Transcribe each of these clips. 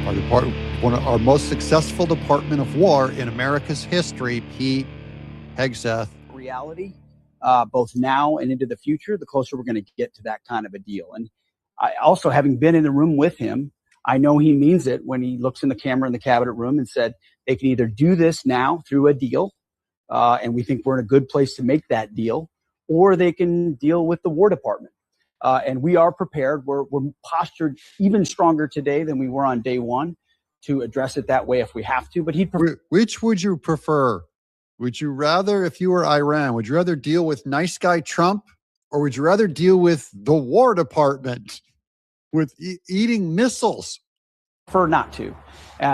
one of our most successful Department of War in America's history, Pete Hegseth. Reality, both now and into the future, the closer we're going to get to that kind of a deal. And I also, having been in the room with him, I know he means it when he looks in the camera in the cabinet room and said they can either do this now through a deal, and we think we're in a good place to make that deal, or they can deal with the War Department. And we are prepared. We're postured even stronger today than we were on day one to address it that way if we have to. But which would you prefer? Would you rather, if you were Iran, would you rather deal with nice guy Trump, or would you rather deal with the War Department with eating missiles? Prefer not to.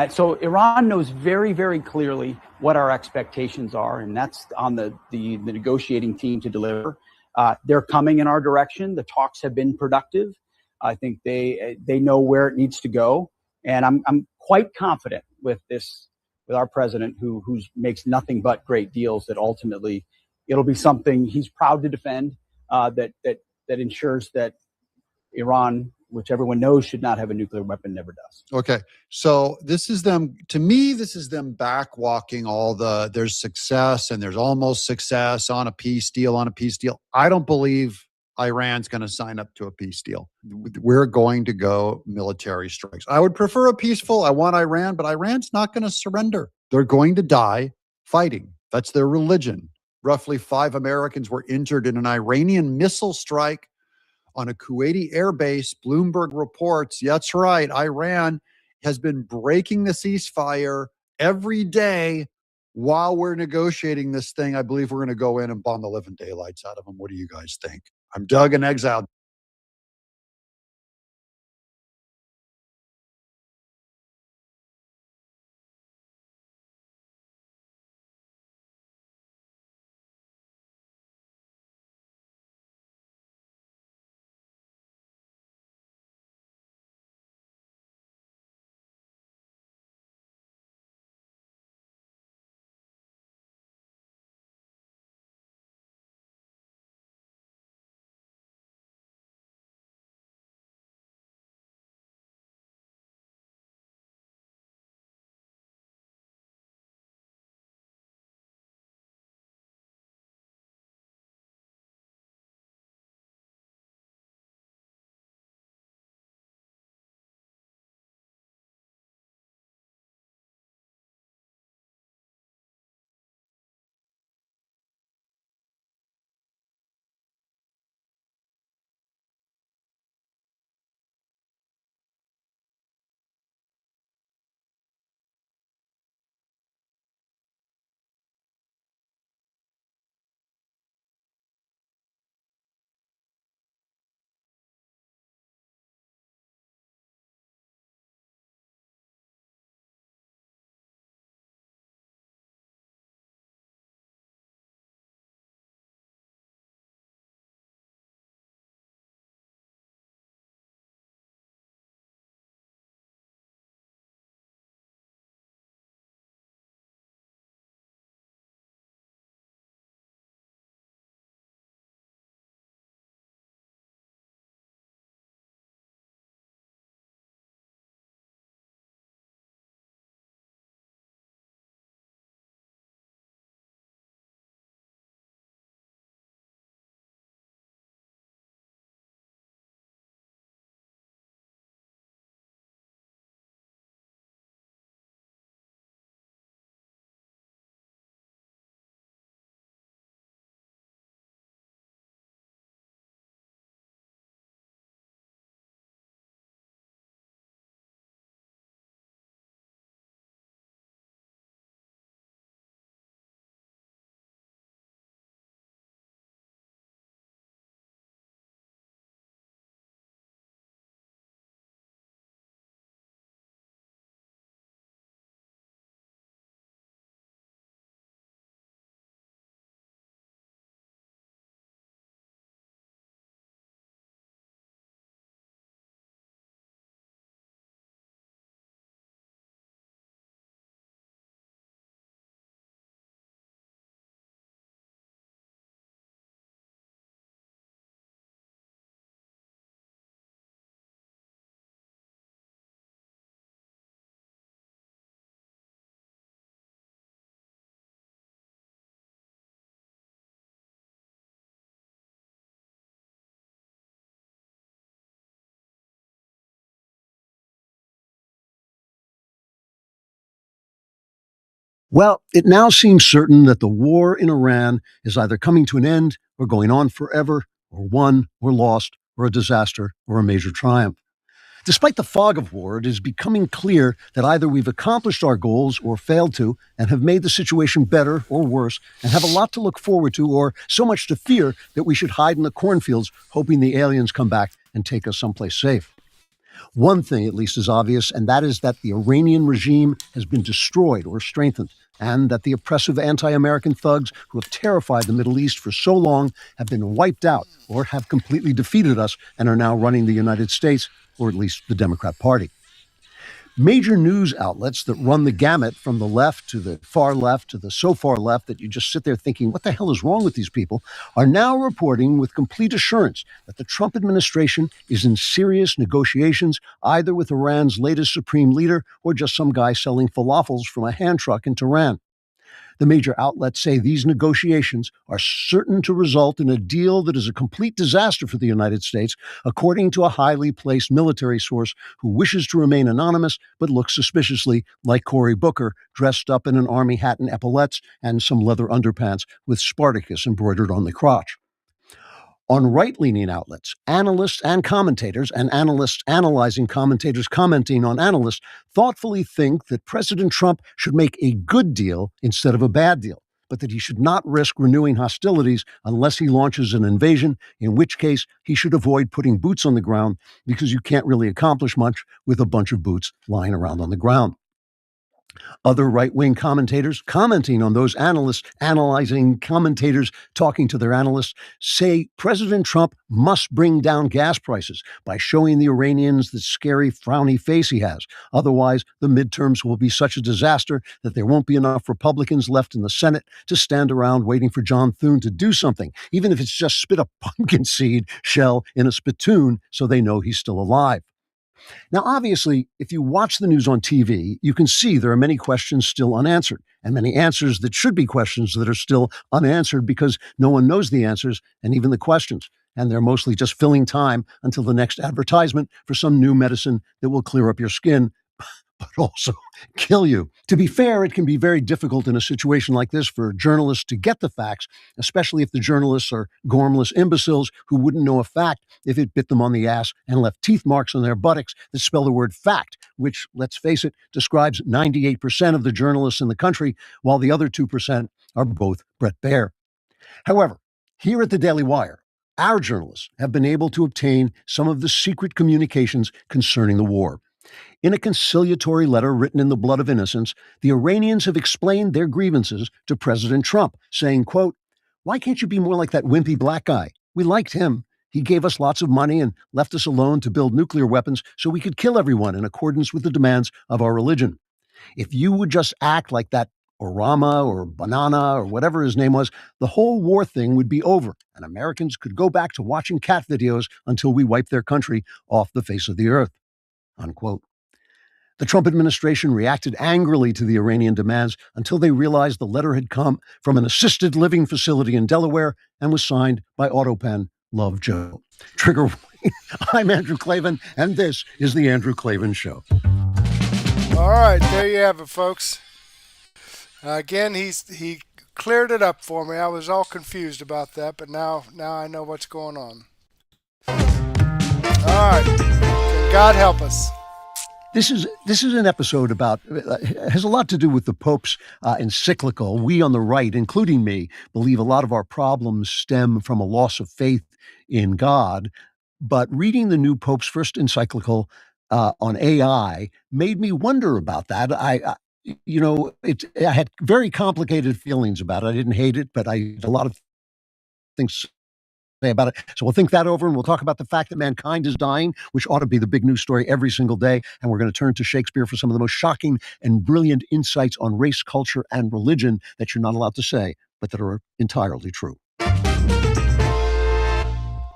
So Iran knows very, very clearly what our expectations are, and that's on the negotiating team to deliver. They're coming in our direction. The talks have been productive. I think they know where it needs to go, and I'm quite confident with our president, who makes nothing but great deals, that ultimately it'll be something he's proud to defend, that ensures that Iran, which everyone knows should not have a nuclear weapon, never does. Okay. So this is them backwalking all there's success and there's almost success on a peace deal. I don't believe Iran's going to sign up to a peace deal. We're going to go military strikes. I would prefer I want Iran, but Iran's not going to surrender. They're going to die fighting. That's their religion. Roughly 5 Americans were injured in an Iranian missile strike on a Kuwaiti air base. Bloomberg reports, that's right, Iran has been breaking the ceasefire every day while we're negotiating this thing. I believe we're going to go in and bomb the living daylights out of them. What do you guys think? I'm Doug in Exile. Well, it now seems certain that the war in Iran is either coming to an end or going on forever, or won or lost, or a disaster or a major triumph. Despite the fog of war, it is becoming clear that either we've accomplished our goals or failed to, and have made the situation better or worse, and have a lot to look forward to or so much to fear that we should hide in the cornfields hoping the aliens come back and take us someplace safe. One thing, at least, is obvious, and that is that the Iranian regime has been destroyed or strengthened, and that the oppressive anti-American thugs who have terrified the Middle East for so long have been wiped out or have completely defeated us and are now running the United States, or at least the Democrat Party. Major news outlets that run the gamut from the left to the far left to the so far left that you just sit there thinking, what the hell is wrong with these people, are now reporting with complete assurance that the Trump administration is in serious negotiations either with Iran's latest supreme leader or just some guy selling falafels from a hand truck in Tehran. The major outlets say these negotiations are certain to result in a deal that is a complete disaster for the United States, according to a highly placed military source who wishes to remain anonymous but looks suspiciously like Cory Booker, dressed up in an army hat and epaulettes and some leather underpants with Spartacus embroidered on the crotch. On right-leaning outlets, analysts and commentators, and analysts analyzing commentators commenting on analysts, thoughtfully think that President Trump should make a good deal instead of a bad deal, but that he should not risk renewing hostilities unless he launches an invasion, in which case he should avoid putting boots on the ground because you can't really accomplish much with a bunch of boots lying around on the ground. Other right-wing commentators commenting on those analysts, analyzing commentators talking to their analysts, say President Trump must bring down gas prices by showing the Iranians the scary, frowny face he has. Otherwise, the midterms will be such a disaster that there won't be enough Republicans left in the Senate to stand around waiting for John Thune to do something, even if it's just spit a pumpkin seed shell in a spittoon so they know he's still alive. Now, obviously, if you watch the news on TV, you can see there are many questions still unanswered and many answers that should be questions that are still unanswered because no one knows the answers and even the questions. And they're mostly just filling time until the next advertisement for some new medicine that will clear up your skin, but also kill you. To be fair, it can be very difficult in a situation like this for journalists to get the facts, especially if the journalists are gormless imbeciles who wouldn't know a fact if it bit them on the ass and left teeth marks on their buttocks that spell the word fact, which, let's face it, describes 98% of the journalists in the country, while the other 2% are both Bret Baier. However, here at the Daily Wire, our journalists have been able to obtain some of the secret communications concerning the war. In a conciliatory letter written in the blood of innocents, the Iranians have explained their grievances to President Trump, saying, quote, "Why can't you be more like that wimpy black guy? We liked him. He gave us lots of money and left us alone to build nuclear weapons so we could kill everyone in accordance with the demands of our religion. If you would just act like that Orama or Banana or whatever his name was, the whole war thing would be over, and Americans could go back to watching cat videos until we wipe their country off the face of the earth." Unquote. The Trump administration reacted angrily to the Iranian demands until they realized the letter had come from an assisted living facility in Delaware and was signed by Autopen Love Joe. Trigger warning. I'm Andrew Klavan, and this is The Andrew Klavan Show. All right, there you have it, folks. Again, he cleared it up for me. I was all confused about that, but now I know what's going on. All right, can God help us. This is an episode about, has a lot to do with the Pope's encyclical. We on the right, including me, believe a lot of our problems stem from a loss of faith in God. But reading the new Pope's first encyclical on AI made me wonder about that. I had very complicated feelings about it. I didn't hate it, but I had a lot of things about it. So we'll think that over, and we'll talk about the fact that mankind is dying, which ought to be the big news story every single day. And we're going to turn to Shakespeare for some of the most shocking and brilliant insights on race, culture, and religion that you're not allowed to say, but that are entirely true.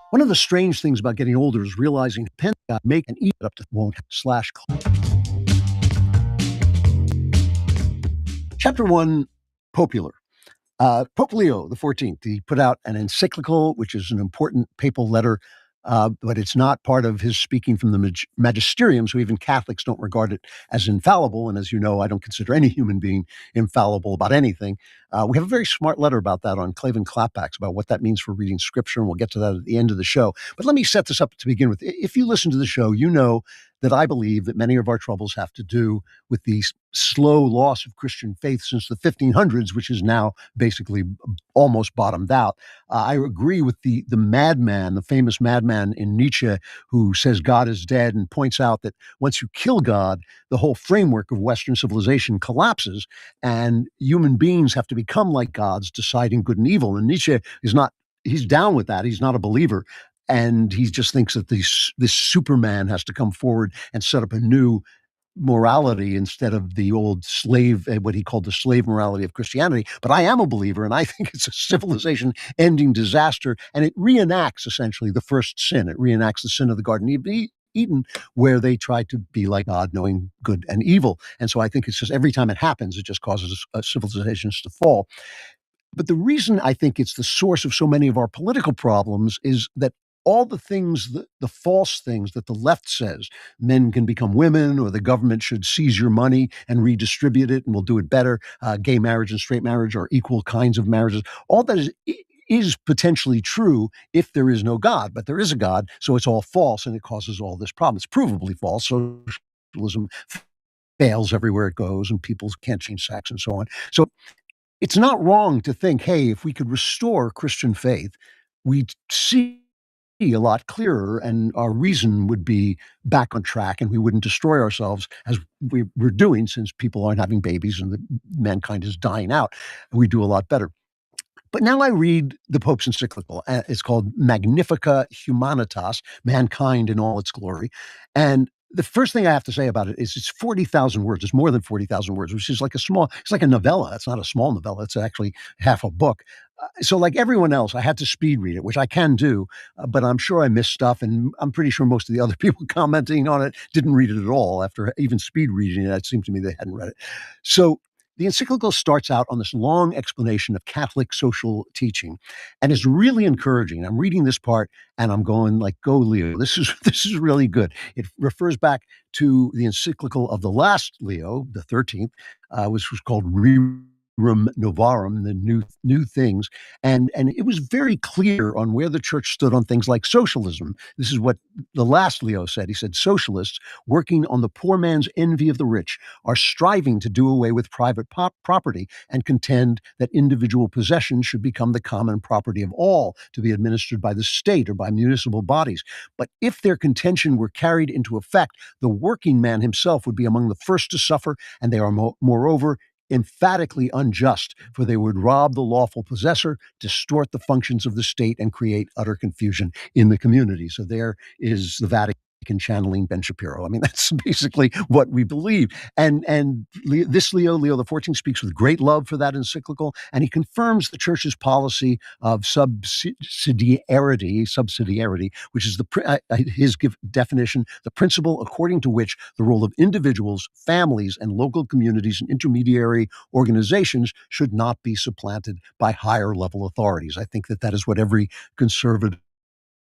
One of the strange things about getting older is realizing the Pentagon make and eat up to won't slash. Chapter 1, Popular. Pope Leo XIV, he put out an encyclical, which is an important papal letter but it's not part of his speaking from the magisterium, so even Catholics don't regard it as infallible. And as you know, I don't consider any human being infallible about anything. We have a very smart letter about that on Klavan clapbacks about what that means for reading scripture, and we'll get to that at the end of the show. But let me set this up to begin with. If you listen to the show, you know that I believe that many of our troubles have to do with the slow loss of Christian faith since the 1500s, which is now basically almost bottomed out. I agree with the madman, the famous madman in Nietzsche, who says God is dead and points out that once you kill God, the whole framework of Western civilization collapses and human beings have to become like gods, deciding good and evil. And Nietzsche is not, he's down with that. He's not a believer. And he just thinks that this Superman has to come forward and set up a new morality instead of the old slave, what he called the slave morality of Christianity. But I am a believer, and I think it's a civilization-ending disaster, and it reenacts essentially the first sin. It reenacts the sin of the Garden of Eden, where they tried to be like God, knowing good and evil. And so I think it's just every time it happens, it just causes civilizations to fall. But the reason I think it's the source of so many of our political problems is that all the things, the false things that the left says, men can become women, or the government should seize your money and redistribute it and we'll do it better, gay marriage and straight marriage are equal kinds of marriages, all that is potentially true if there is no God, but there is a God, so it's all false and it causes all this problem. It's provably false. Socialism fails everywhere it goes and people can't change sex and so on. So it's not wrong to think, hey, if we could restore Christian faith, we'd see a lot clearer and our reason would be back on track and we wouldn't destroy ourselves as we're doing since people aren't having babies and mankind is dying out. We do a lot better. But now I read the Pope's encyclical. It's called Magnifica Humanitas, Mankind in All Its Glory. And the first thing I have to say about it is it's 40,000 words. It's more than 40,000 words, which is like it's like a novella. It's not a small novella. It's actually half a book. So like everyone else, I had to speed read it, which I can do, but I'm sure I missed stuff. And I'm pretty sure most of the other people commenting on it didn't read it at all. After even speed reading it, it seemed to me they hadn't read it. So the encyclical starts out on this long explanation of Catholic social teaching and is really encouraging. I'm reading this part and I'm going like, go Leo, this is really good. It refers back to the encyclical of the last Leo, the 13th, which was called Rerum Novarum, the new things. And it was very clear on where the church stood on things like socialism. This is what the last Leo said. He said, socialists working on the poor man's envy of the rich are striving to do away with private property and contend that individual possessions should become the common property of all to be administered by the state or by municipal bodies. But if their contention were carried into effect, the working man himself would be among the first to suffer, and they are moreover emphatically unjust, for they would rob the lawful possessor, distort the functions of the state, and create utter confusion in the community. So there is the Vatican channeling Ben Shapiro. I mean, that's basically what we believe. And this Leo the 14th, speaks with great love for that encyclical, and he confirms the church's policy of subsidiarity, which is his definition, the principle according to which the role of individuals, families, and local communities and intermediary organizations should not be supplanted by higher level authorities. I think that is what every conservative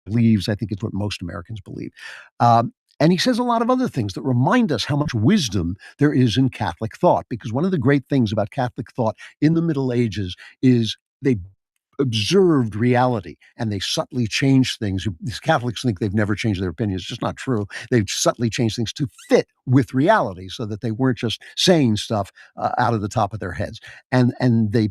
believes. I think it's what most Americans believe. And he says a lot of other things that remind us how much wisdom there is in Catholic thought, because one of the great things about Catholic thought in the Middle Ages is they observed reality and they subtly changed things. These Catholics think they've never changed their opinions. It's just not true. They've subtly changed things to fit with reality so that they weren't just saying stuff out of the top of their heads. And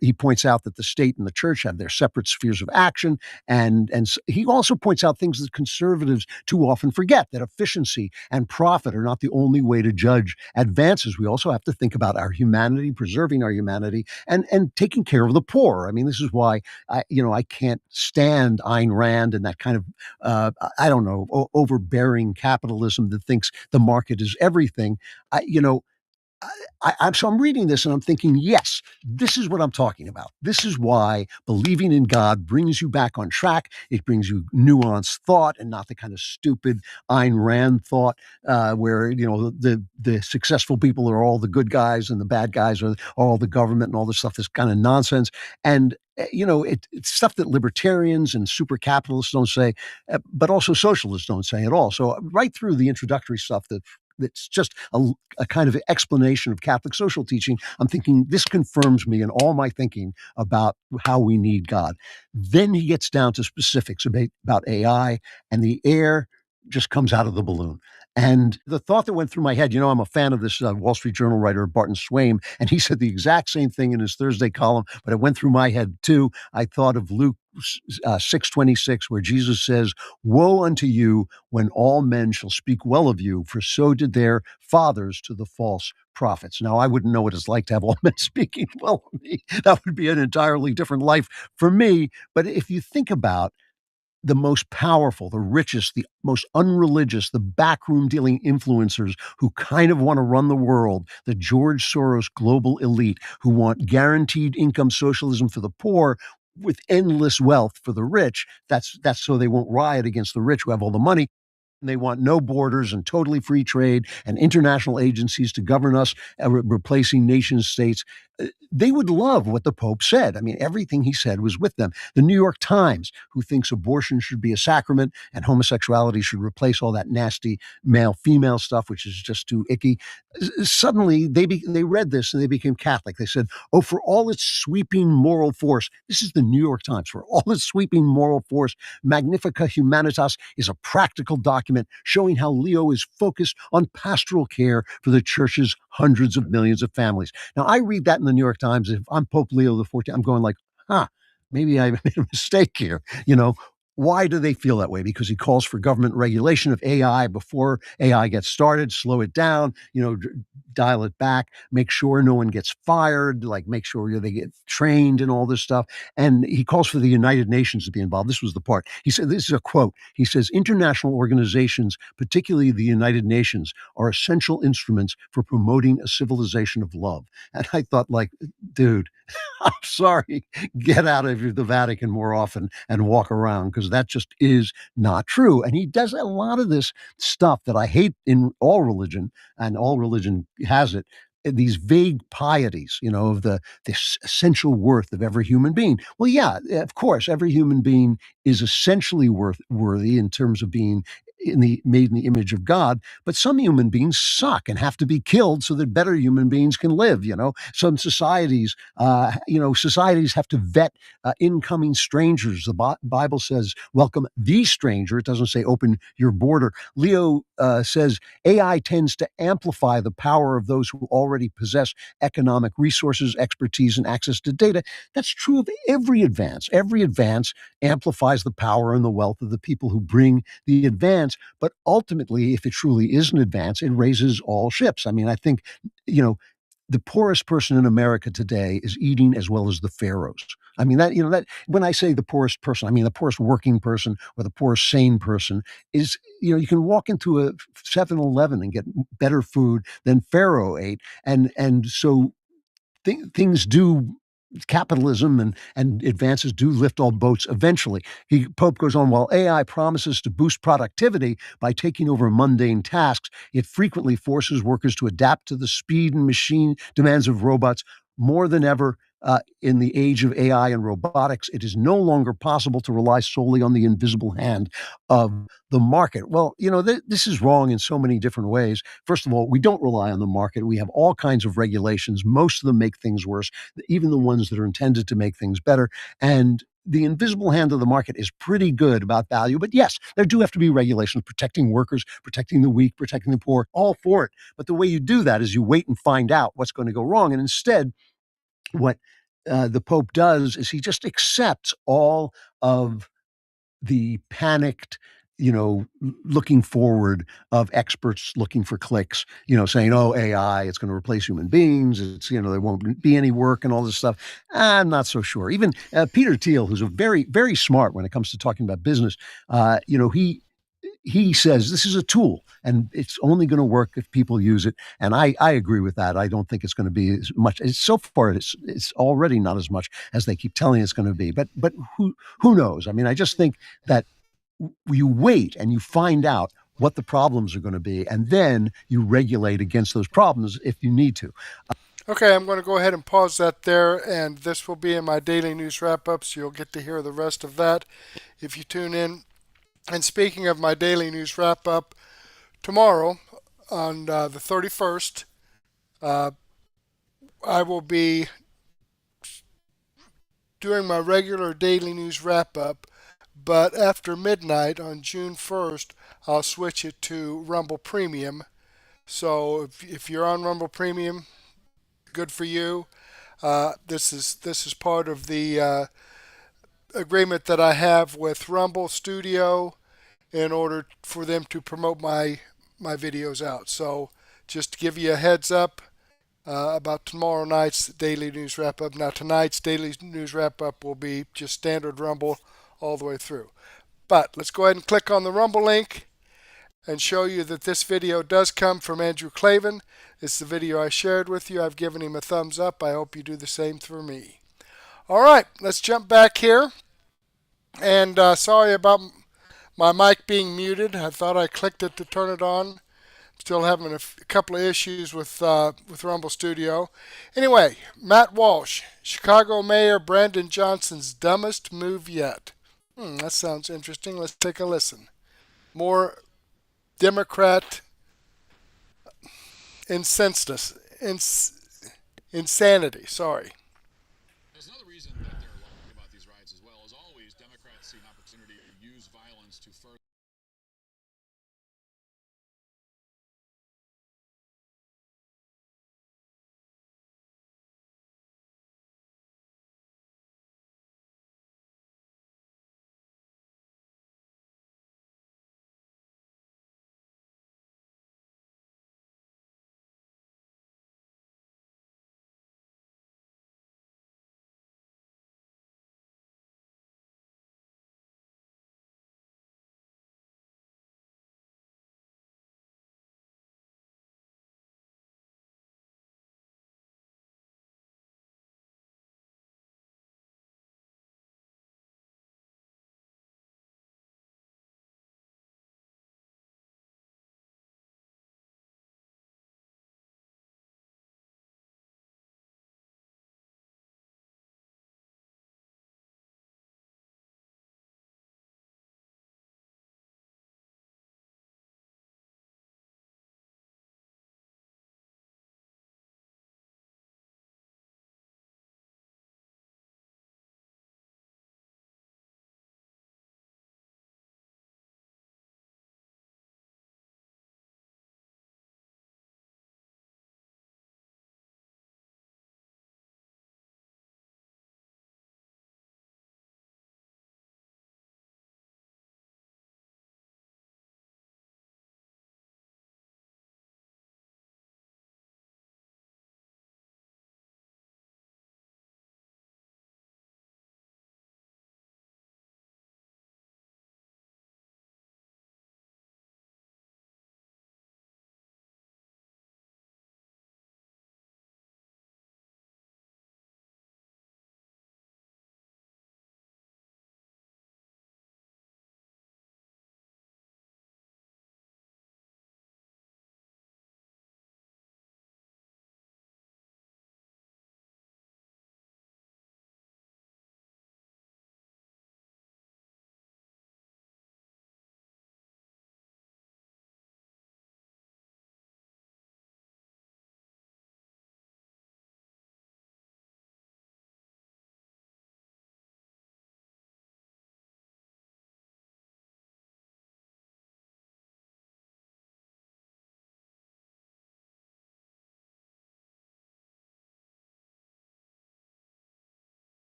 he points out that the state and the church have their separate spheres of action. And he also points out things that conservatives too often forget, that efficiency and profit are not the only way to judge advances. We also have to think about our humanity, preserving our humanity, and taking care of the poor. I mean, this is why I can't stand Ayn Rand and that kind of, overbearing capitalism that thinks the market is everything. I'm reading this and I'm thinking, yes, this is what I'm talking about. This is why believing in God brings you back on track. It brings you nuanced thought and not the kind of stupid Ayn Rand thought where, the successful people are all the good guys and the bad guys are all the government and all this stuff, this kind of nonsense. And it's stuff that libertarians and super capitalists don't say, but also socialists don't say at all. So right through the introductory stuff that's just a kind of explanation of Catholic social teaching, I'm thinking this confirms me in all my thinking about how we need God. Then he gets down to specifics about AI, and the air just comes out of the balloon. And the thought that went through my head, I'm a fan of this Wall Street Journal writer, Barton Swaim, and he said the exact same thing in his Thursday column, but it went through my head too. I thought of Luke 6:26, where Jesus says, "Woe unto you when all men shall speak well of you, for so did their fathers to the false prophets." Now, I wouldn't know what it's like to have all men speaking well of me. That would be an entirely different life for me. But if you think about the most powerful, the richest, the most unreligious, the backroom dealing influencers who kind of want to run the world, the George Soros global elite who want guaranteed income socialism for the poor with endless wealth for the rich. That's so they won't riot against the rich who have all the money. They want no borders and totally free trade and international agencies to govern us, replacing nation states. They would love what the Pope said. I mean, everything he said was with them. The New York Times, who thinks abortion should be a sacrament and homosexuality should replace all that nasty male-female stuff, which is just too icky. Suddenly, they read this and they became Catholic. They said, oh, for all its sweeping moral force, this is the New York Times, for all its sweeping moral force, Magnifica Humanitas is a practical document showing how Leo is focused on pastoral care for the church's hundreds of millions of families. Now, I read that in the New York Times. If I'm Pope Leo XIV, I'm going like, maybe I made a mistake here. Why do they feel that way? Because he calls for government regulation of AI before AI gets started, slow it down, dial it back, make sure no one gets fired, like make sure they get trained and all this stuff. And he calls for the United Nations to be involved. This was the part. He said, this is a quote. He says, international organizations, particularly the United Nations, are essential instruments for promoting a civilization of love. And I thought, like, dude, I'm sorry, get out of the Vatican more often and walk around, because that just is not true. And he does a lot of this stuff that I hate in all religion, and all religion has it, these vague pieties, of this essential worth of every human being. Well, yeah, of course, every human being is essentially worthy in terms of being made in the image of God, but some human beings suck and have to be killed so that better human beings can live. Some societies, societies have to vet incoming strangers. The Bible says, welcome the stranger. It doesn't say open your border. Leo says AI tends to amplify the power of those who already possess economic resources, expertise, and access to data. That's true of every advance. Every advance amplifies the power and the wealth of the people who bring the advance. But ultimately, if it truly is an advance, it raises all ships. I mean, I think, the poorest person in America today is eating as well as the pharaohs. I mean, that when I say the poorest person, I mean the poorest working person or the poorest sane person is, you can walk into a 7-Eleven and get better food than Pharaoh ate. And so things do, capitalism and advances do lift all boats eventually. Pope goes on, while AI promises to boost productivity by taking over mundane tasks, it frequently forces workers to adapt to the speed and machine demands of robots. More than ever, in the age of AI and robotics, it is no longer possible to rely solely on the invisible hand of the market. Well, this is wrong in so many different ways. First of all, we don't rely on the market. We have all kinds of regulations. Most of them make things worse, even the ones that are intended to make things better. And the invisible hand of the market is pretty good about value. But yes, there do have to be regulations protecting workers, protecting the weak, protecting the poor, all for it. But the way you do that is you wait and find out what's going to go wrong. And instead, what the Pope does is he just accepts all of the panicked, looking forward of experts looking for clicks, saying, oh, AI, it's going to replace human beings. It's, there won't be any work and all this stuff. I'm not so sure. Even Peter Thiel, who's a very, very smart when it comes to talking about business, he he says this is a tool and it's only going to work if people use it. And I agree with that. I don't think it's going to be as much. So far, it's already not as much as they keep telling it's going to be. But who knows? I mean, I just think that you wait and you find out what the problems are going to be, and then you regulate against those problems if you need to. Okay, I'm going to go ahead and pause that there, and this will be in my daily news wrap-up, so you'll get to hear the rest of that if you tune in. And speaking of my daily news wrap-up, tomorrow on the 31st, I will be doing my regular daily news wrap-up, but after midnight on June 1st, I'll switch it to Rumble Premium. So if you're on Rumble Premium, good for you. This is part of the agreement that I have with Rumble Studio in order for them to promote my videos out. So just to give you a heads up about tomorrow night's daily news wrap up. Now tonight's daily news wrap up will be just standard Rumble all the way through. But let's go ahead and click on the Rumble link and show you that this video does come from Andrew Klavan. It's the video I shared with you. I've given him a thumbs up. I hope you do the same for me. All right, let's jump back here. And sorry about my mic being muted. I thought I clicked it to turn it on. Still having a couple of issues with Rumble Studio. Anyway, Matt Walsh, Chicago Mayor Brandon Johnson's dumbest move yet. That sounds interesting. Let's take a listen. More Democrat insanity. Sorry. There's another reason that they're lying about these riots as well. As always, Democrats see an opportunity to use violence to further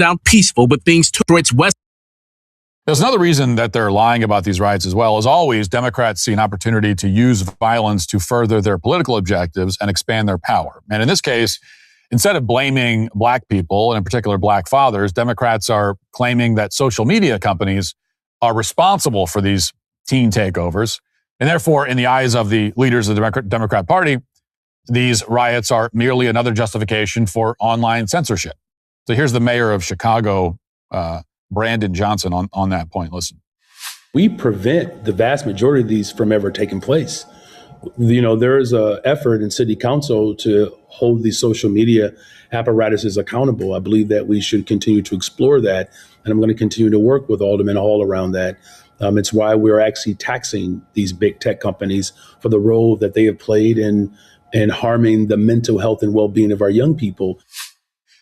out peaceful, but things took Detroit's west. There's another reason that they're lying about these riots as well. As always, Democrats see an opportunity to use violence to further their political objectives and expand their power. And in this case, instead of blaming black people, and in particular black fathers, Democrats are claiming that social media companies are responsible for these teen takeovers. And therefore, in the eyes of the leaders of the Democrat Party, these riots are merely another justification for online censorship. So here's the mayor of Chicago, Brandon Johnson, on that point. Listen. We prevent the vast majority of these from ever taking place. You know, there is an effort in city council to hold these social media apparatuses accountable. I believe that we should continue to explore that, and I'm going to continue to work with Alderman Hall around that. It's why we're actually taxing these big tech companies for the role that they have played in harming the mental health and well-being of our young people.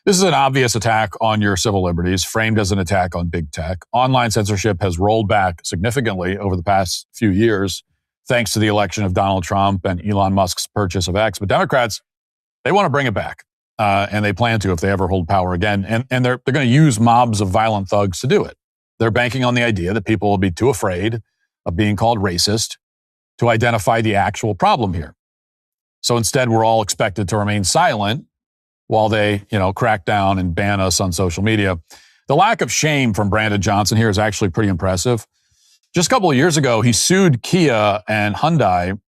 This is an obvious attack on your civil liberties, framed as an attack on big tech. Online censorship has rolled back significantly over the past few years, thanks to the election of Donald Trump and Elon Musk's purchase of X. But Democrats, they want to bring it back, and they plan to if they ever hold power again. And they're going to use mobs of violent thugs to do it. They're banking on the idea that people will be too afraid of being called racist to identify the actual problem here. So instead, we're all expected to remain silent while they, crack down and ban us on social media. The lack of shame from Brandon Johnson here is actually pretty impressive. Just a couple of years ago, he sued Kia and Hyundai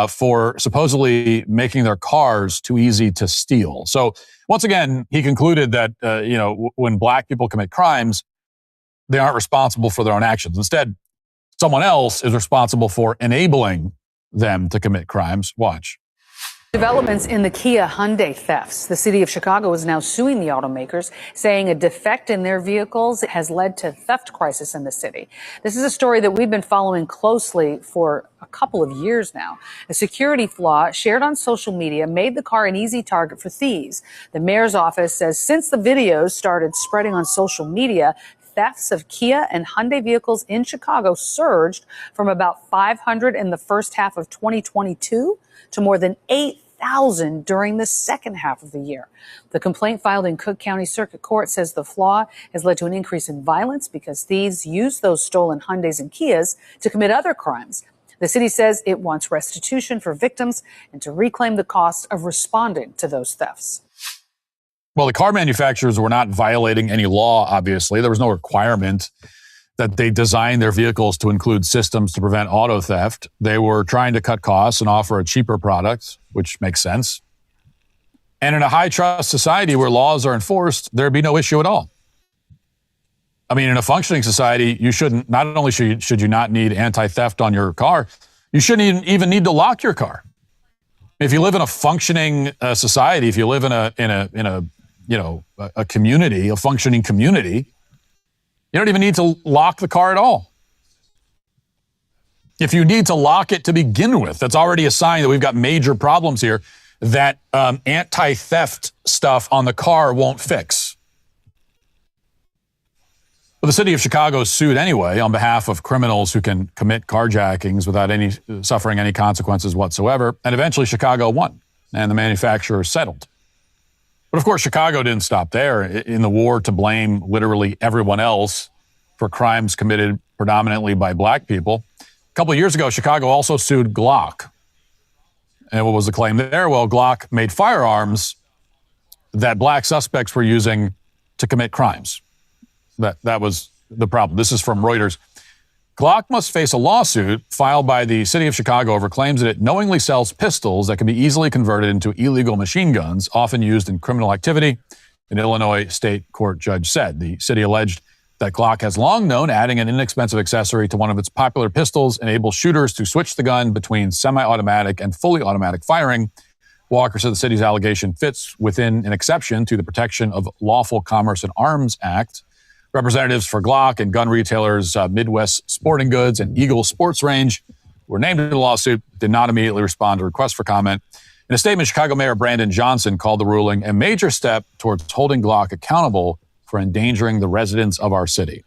for supposedly making their cars too easy to steal. So once again, he concluded that, when black people commit crimes, they aren't responsible for their own actions. Instead, someone else is responsible for enabling them to commit crimes. Watch. Developments in the Kia Hyundai thefts. The city of Chicago is now suing the automakers, saying a defect in their vehicles has led to theft crisis in the city. This is a story that we've been following closely for a couple of years now. A security flaw shared on social media made the car an easy target for thieves. The mayor's office says since the videos started spreading on social media, thefts of Kia and Hyundai vehicles in Chicago surged from about 500 in the first half of 2022 to more than 8,000 during the second half of the year. The complaint filed in Cook County Circuit Court says the flaw has led to an increase in violence because thieves use those stolen Hyundais and Kias to commit other crimes. The city says it wants restitution for victims and to reclaim the cost of responding to those thefts. Well, the car manufacturers were not violating any law, obviously. There was no requirement that they design their vehicles to include systems to prevent auto theft. They were trying to cut costs and offer a cheaper product, which makes sense. And in a high-trust society where laws are enforced, there'd be no issue at all. I mean, in a functioning society, not only should you not need anti-theft on your car, you shouldn't even need to lock your car. If you live in a functioning society, if you live in a community, a functioning community, you don't even need to lock the car at all. If you need to lock it to begin with, that's already a sign that we've got major problems here that anti-theft stuff on the car won't fix. Well, the city of Chicago sued anyway on behalf of criminals who can commit carjackings without suffering any consequences whatsoever. And eventually Chicago won and the manufacturer settled. But of course, Chicago didn't stop there. In the war to blame literally everyone else for crimes committed predominantly by black people, a couple of years ago, Chicago also sued Glock. And what was the claim there? Well, Glock made firearms that black suspects were using to commit crimes. That was the problem. This is from Reuters. Glock must face a lawsuit filed by the city of Chicago over claims that it knowingly sells pistols that can be easily converted into illegal machine guns, often used in criminal activity, an Illinois state court judge said. The city alleged that Glock has long known adding an inexpensive accessory to one of its popular pistols enables shooters to switch the gun between semi-automatic and fully automatic firing. Walker said the city's allegation fits within an exception to the Protection of Lawful Commerce and Arms Act. Representatives for Glock and gun retailers Midwest Sporting Goods and Eagle Sports Range were named in the lawsuit, did not immediately respond to requests for comment. In a statement, Chicago Mayor Brandon Johnson called the ruling a major step towards holding Glock accountable for endangering the residents of our city.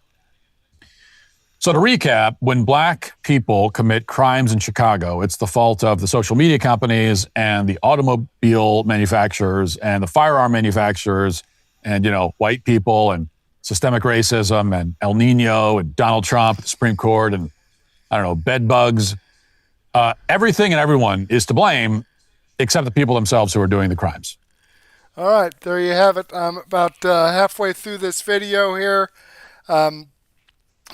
So to recap, when black people commit crimes in Chicago, it's the fault of the social media companies and the automobile manufacturers and the firearm manufacturers and, white people and systemic racism and El Nino and Donald Trump, the Supreme Court, and I don't know, bed bugs. Everything and everyone is to blame except the people themselves who are doing the crimes. All right, there you have it. I'm about halfway through this video here. The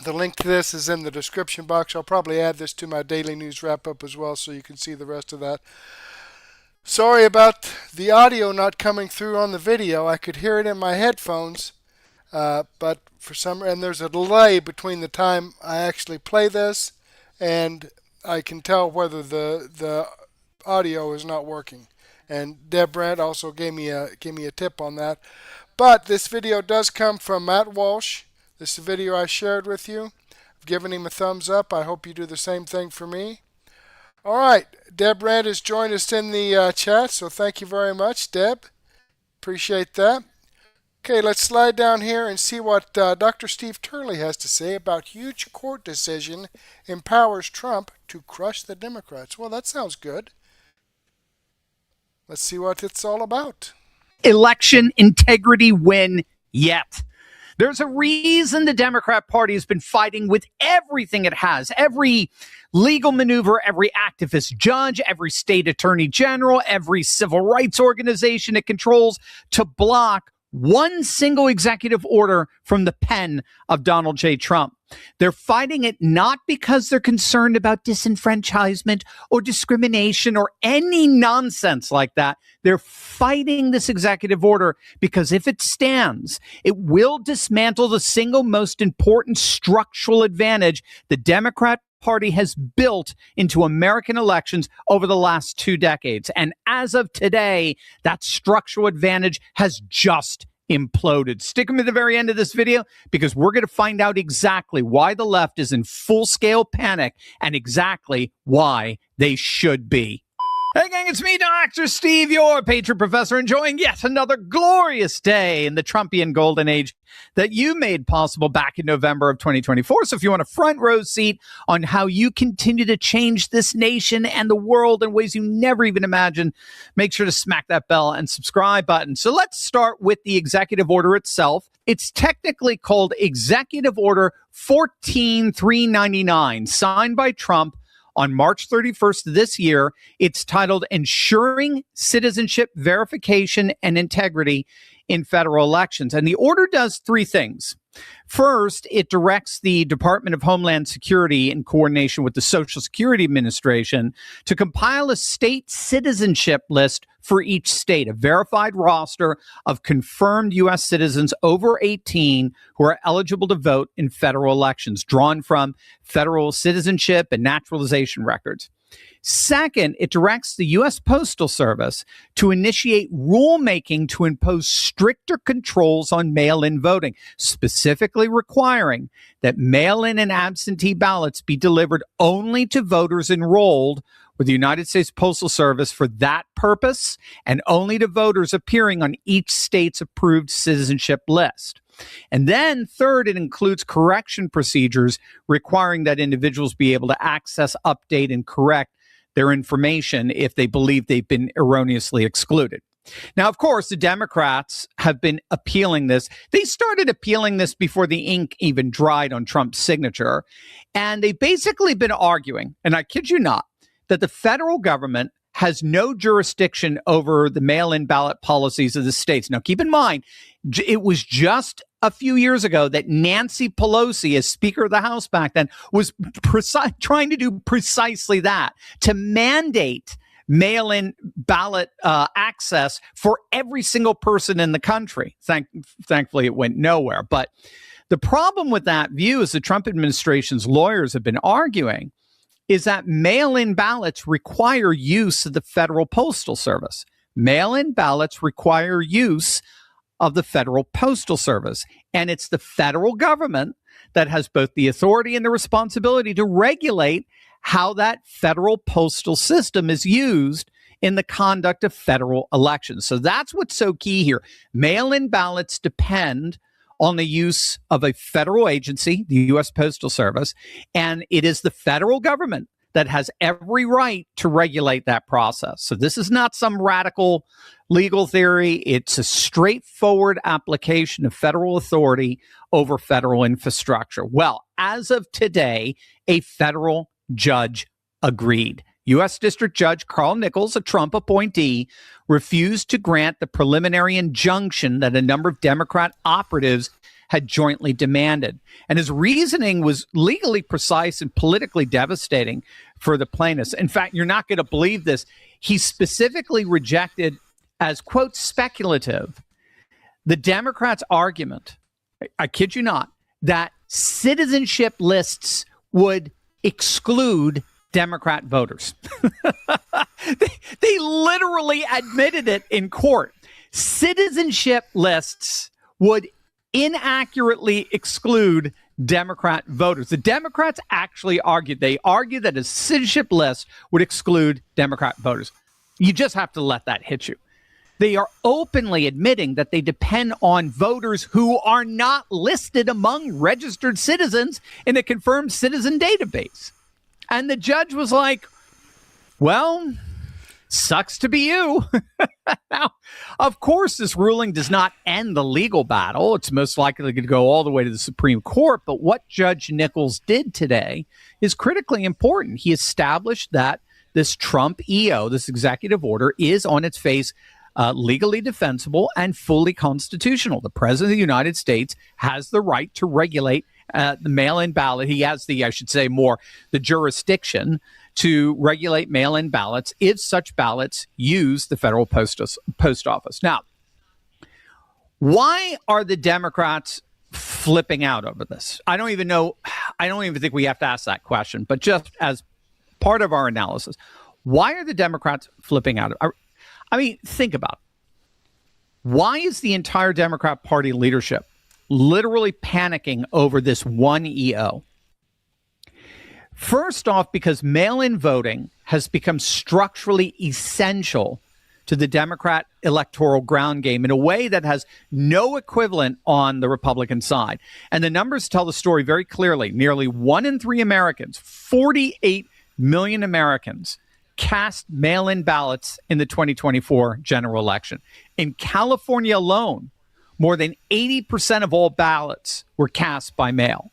link to this is in the description box. I'll probably add this to my daily news wrap-up as well so you can see the rest of that. Sorry about the audio not coming through on the video. I could hear it in my headphones, but for some reason there's a delay between the time I actually play this and I can tell whether the audio is not working. And Deb Brandt also gave me a tip on that. But this video does come from Matt Walsh. This is a video I shared with you. I've given him a thumbs up. I hope you do the same thing for me. All right, Deb Brandt has joined us in the chat, so thank you very much, Deb. Appreciate that. Okay, let's slide down here and see what Dr. Steve Turley has to say about huge court decision empowers Trump to crush the Democrats. Well, that sounds good. Let's see what it's all about. Election integrity win yet. There's a reason the Democrat Party has been fighting with everything it has, every legal maneuver, every activist judge, every state attorney general, every civil rights organization it controls to block one single executive order from the pen of Donald J. Trump. They're fighting it not because they're concerned about disenfranchisement or discrimination or any nonsense like that. They're fighting this executive order because if it stands, it will dismantle the single most important structural advantage the Democrat Party has built into American elections over the last 2 decades. And as of today, that structural advantage has just imploded. Stick them to the very end of this video because we're going to find out exactly why the left is in full-scale panic and exactly why they should be. Hey gang, it's me, Dr. Steve, your Patriot Professor, enjoying yet another glorious day in the Trumpian golden age that you made possible back in November of 2024. So if you want a front row seat on how you continue to change this nation and the world in ways you never even imagined, make sure to smack that bell and subscribe button. So let's start with the executive order itself. It's technically called Executive Order 14399, signed by Trump on March 31st this year. It's titled Ensuring Citizenship Verification and Integrity in Federal Elections. And the order does 3 things. First, it directs the Department of Homeland Security in coordination with the Social Security Administration to compile a state citizenship list for each state, a verified roster of confirmed U.S. citizens over 18 who are eligible to vote in federal elections, drawn from federal citizenship and naturalization records. Second, it directs the U.S. Postal Service to initiate rulemaking to impose stricter controls on mail-in voting, specifically requiring that mail-in and absentee ballots be delivered only to voters enrolled with the United States Postal Service for that purpose and only to voters appearing on each state's approved citizenship list. And then third, it includes correction procedures requiring that individuals be able to access, update, and correct their information if they believe they've been erroneously excluded. Now, of course, the Democrats have been appealing this. They started appealing this before the ink even dried on Trump's signature. And they've basically been arguing, and I kid you not, that the federal government has no jurisdiction over the mail-in ballot policies of the states. Now, keep in mind, it was just a few years ago that Nancy Pelosi, as Speaker of the House back then, was trying to do precisely that, to mandate mail-in ballot access for every single person in the country. Thankfully, it went nowhere. But the problem with that view, as the Trump administration's lawyers have been arguing, is that mail-in ballots require use of the Federal Postal Service. Mail-in ballots require use of the Federal Postal Service. And it's the federal government that has both the authority and the responsibility to regulate how that federal postal system is used in the conduct of federal elections. So that's what's so key here. Mail-in ballots depend on the use of a federal agency, the U.S. Postal Service, and it is the federal government that has every right to regulate that process. So this is not some radical legal theory. It's a straightforward application of federal authority over federal infrastructure. Well, as of today, a federal judge agreed. U.S. District Judge Carl Nichols, a Trump appointee, refused to grant the preliminary injunction that a number of Democrat operatives had jointly demanded. And his reasoning was legally precise and politically devastating for the plaintiffs. In fact, you're not going to believe this. He specifically rejected as, quote, speculative, the Democrats' argument, I kid you not, that citizenship lists would exclude Democrat voters. They literally admitted it in court. Citizenship lists would inaccurately exclude Democrat voters. The Democrats actually argued that a citizenship list would exclude Democrat voters. You just have to let that hit you. They are openly admitting that they depend on voters who are not listed among registered citizens in a confirmed citizen database. And the judge was like, well, sucks to be you. Now, of course, this ruling does not end the legal battle. It's most likely going to go all the way to the Supreme Court. But what Judge Nichols did today is critically important. He established that this Trump EO, this executive order, is on its face legally defensible and fully constitutional. The President of the United States has the right to regulate the mail-in ballot. He has the jurisdiction to regulate mail-in ballots if such ballots use the federal post office. Now, why are the Democrats flipping out over this? I don't even think we have to ask that question, but just as part of our analysis, why are the Democrats flipping out? I mean, think about it. Why is the entire Democrat Party leadership literally panicking over this one EO? First off, because mail-in voting has become structurally essential to the Democrat electoral ground game in a way that has no equivalent on the Republican side. And the numbers tell the story very clearly. Nearly 1 in 3 Americans, 48 million Americans, cast mail-in ballots in the 2024 general election. In California alone, more than 80% of all ballots were cast by mail.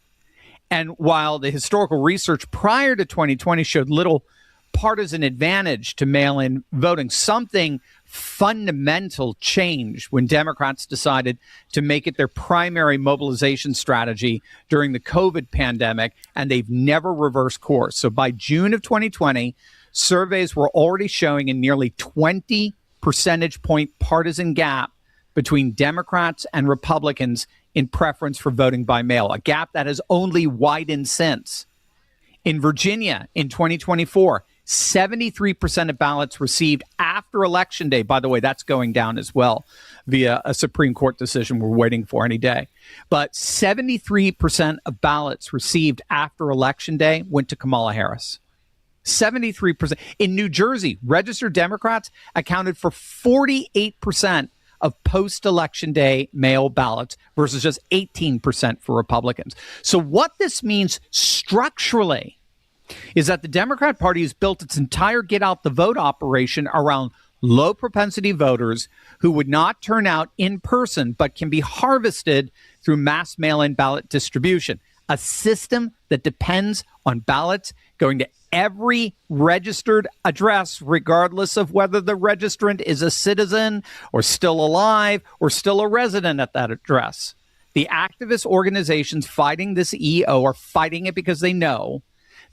And while the historical research prior to 2020 showed little partisan advantage to mail-in voting, something fundamental changed when Democrats decided to make it their primary mobilization strategy during the COVID pandemic, and they've never reversed course. So by June of 2020, surveys were already showing a nearly 20 percentage point partisan gap between Democrats and Republicans in preference for voting by mail, a gap that has only widened since. In Virginia in 2024, 73% of ballots received after Election Day. By the way, that's going down as well via a Supreme Court decision we're waiting for any day. But 73% of ballots received after Election Day went to Kamala Harris. 73%. In New Jersey, registered Democrats accounted for 48% of post-election day mail ballots versus just 18% for Republicans. So what this means structurally is that the Democrat Party has built its entire get out the vote operation around low propensity voters who would not turn out in person but can be harvested through mass mail-in ballot distribution, a system that depends on ballots going to every registered address, regardless of whether the registrant is a citizen or still alive or still a resident at that address. The activist organizations fighting this EO are fighting it because they know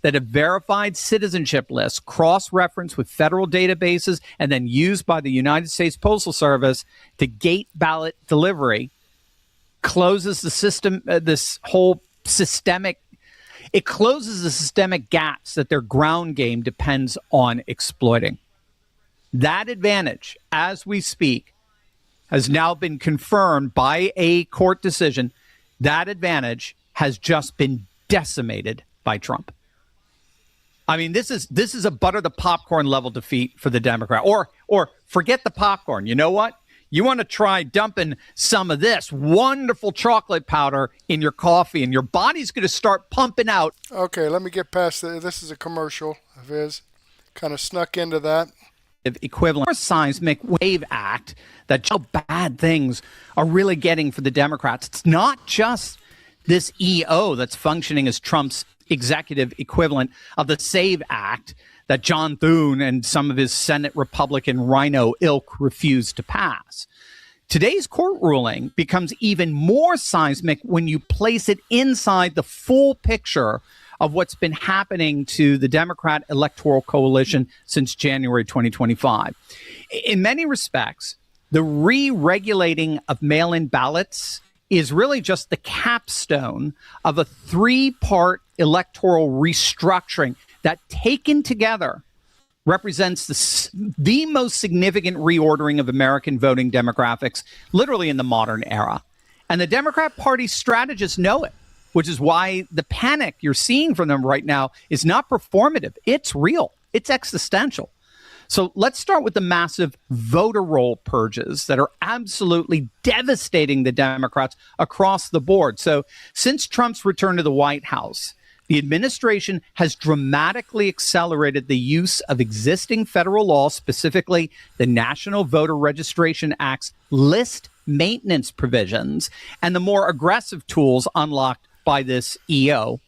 that a verified citizenship list cross-referenced with federal databases and then used by the United States Postal Service to gate ballot delivery closes the system, it closes the systemic gaps that their ground game depends on exploiting. That advantage, as we speak, has now been confirmed by a court decision. That advantage has just been decimated by Trump. I mean, this is a butter the popcorn level defeat for the Democrat. Or forget the popcorn. You know what? You want to try dumping some of this wonderful chocolate powder in your coffee, and your body's going to start pumping out. Okay, let me get past that. This is a commercial of his. Kind of snuck into that. Equivalent signs make wave act that how bad things are really getting for the Democrats. It's not just This EO that's functioning as Trump's executive equivalent of the SAVE Act that John Thune and some of his Senate Republican rhino ilk refused to pass. Today's court ruling becomes even more seismic when you place it inside the full picture of what's been happening to the Democrat electoral coalition since January 2025. In many respects, the re-regulating of mail-in ballots is really just the capstone of a three-part electoral restructuring that, taken together, represents the most significant reordering of American voting demographics, literally in the modern era. And the Democrat Party strategists know it, which is why the panic you're seeing from them right now is not performative. It's real. It's existential. So let's start with the massive voter roll purges that are absolutely devastating the Democrats across the board. So since Trump's return to the White House, the administration has dramatically accelerated the use of existing federal law, specifically the National Voter Registration Act's list maintenance provisions and the more aggressive tools unlocked by this EO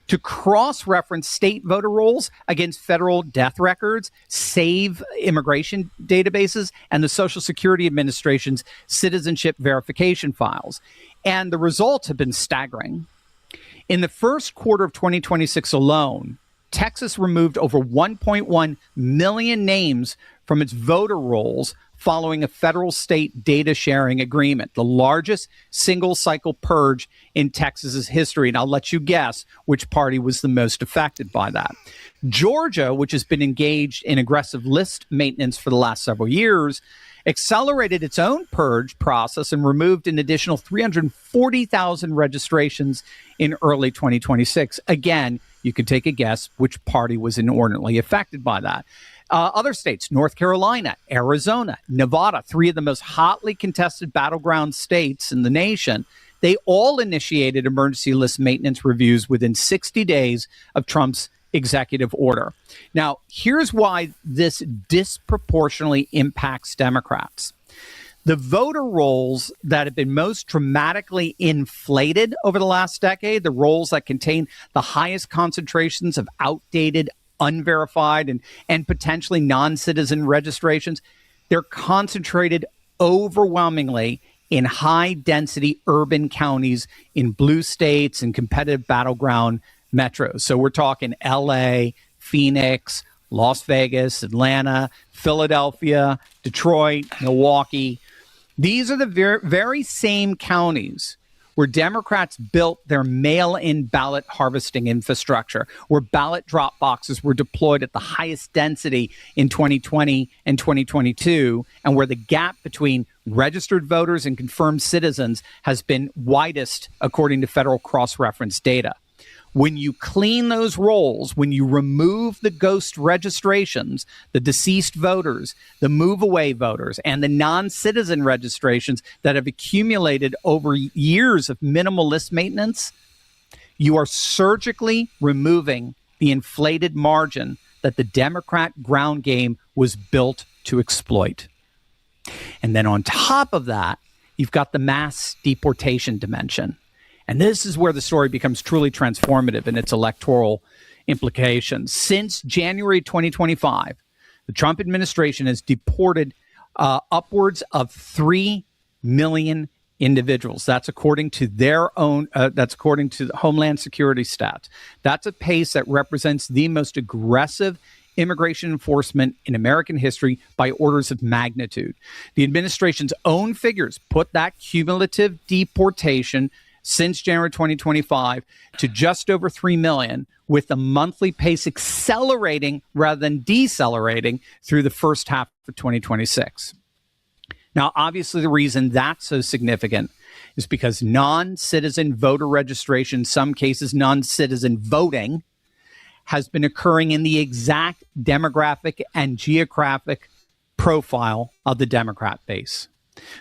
to cross-reference state voter rolls against federal death records, save immigration databases, and the Social Security Administration's citizenship verification files. And the results have been staggering. In the first quarter of 2026 alone, Texas removed over 1.1 million names from its voter rolls following a federal state data sharing agreement, the largest single cycle purge in Texas's history. And I'll let you guess which party was the most affected by that. Georgia, which has been engaged in aggressive list maintenance for the last several years, accelerated its own purge process and removed an additional 340,000 registrations in early 2026. Again, you can take a guess which party was inordinately affected by that. Other states, North Carolina, Arizona, Nevada, three of the most hotly contested battleground states in the nation, they all initiated emergency list maintenance reviews within 60 days of Trump's executive order. Now, here's why this disproportionately impacts Democrats. The voter rolls that have been most dramatically inflated over the last decade, the rolls that contain the highest concentrations of outdated, unverified, and potentially non-citizen registrations, they're concentrated overwhelmingly in high-density urban counties in blue states and competitive battleground metros. So we're talking LA, Phoenix, Las Vegas, Atlanta, Philadelphia, Detroit, Milwaukee. These are the very same counties where Democrats built their mail-in ballot harvesting infrastructure, where ballot drop boxes were deployed at the highest density in 2020 and 2022, and where the gap between registered voters and confirmed citizens has been widest, according to federal cross-reference data. When you clean those rolls, when you remove the ghost registrations, the deceased voters, the move-away voters, and the non-citizen registrations that have accumulated over years of minimal list maintenance, you are surgically removing the inflated margin that the Democrat ground game was built to exploit. And then on top of that, you've got the mass deportation dimension. And this is where the story becomes truly transformative in its electoral implications. Since January 2025, the Trump administration has deported upwards of 3 million individuals. That's according to their own, that's according to the Homeland Security stats. That's a pace that represents the most aggressive immigration enforcement in American history by orders of magnitude. The administration's own figures put that cumulative deportation since January 2025 to just over 3 million, with the monthly pace accelerating rather than decelerating through the first half of 2026. Now, obviously, the reason that's so significant is because non-citizen voter registration, some cases non-citizen voting, has been occurring in the exact demographic and geographic profile of the Democrat base.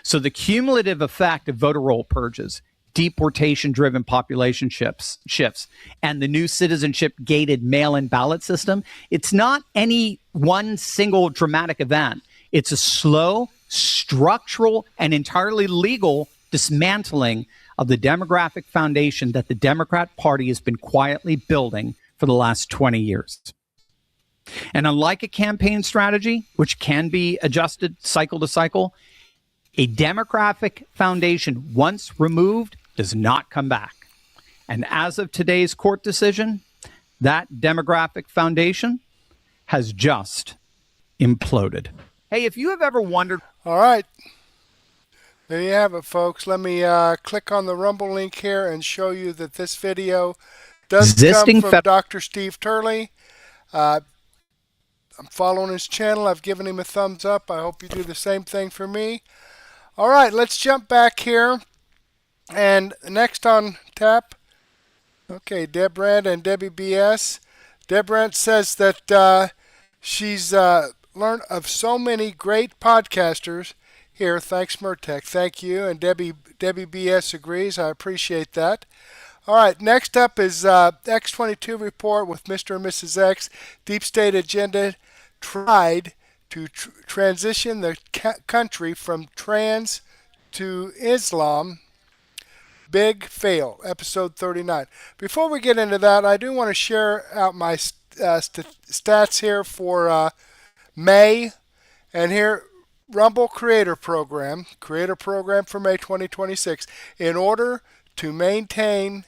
So the cumulative effect of voter roll purges, deportation-driven population shifts, and the new citizenship-gated mail-in ballot system, it's not any one single dramatic event. It's a slow, structural, and entirely legal dismantling of the demographic foundation that the Democrat Party has been quietly building for the last 20 years. And unlike a campaign strategy, which can be adjusted cycle to cycle, a demographic foundation, once removed, does not come back. And as of today's court decision, that demographic foundation has just imploded. Hey, if you have ever wondered... All right. There you have it, folks. Let me click on the Rumble link here and show you that this video does come from Dr. Steve Turley. I'm following his channel. I've given him a thumbs up. I hope you do the same thing for me. All right, let's jump back here. And next on tap, okay, Deb Brandt and Debbie BS. Deb Brandt says that she's learned of so many great podcasters here. Thanks, Murtech. Thank you. And Debbie BS agrees. I appreciate that. All right, next up is X22 report with Mr. and Mrs. X. Deep State Agenda tried to transition the country from trans to Islam. Big fail, episode 39. Before we get into that, I do want to share out my stats here for May. And here, Rumble Creator Program for May 2026. In order to remain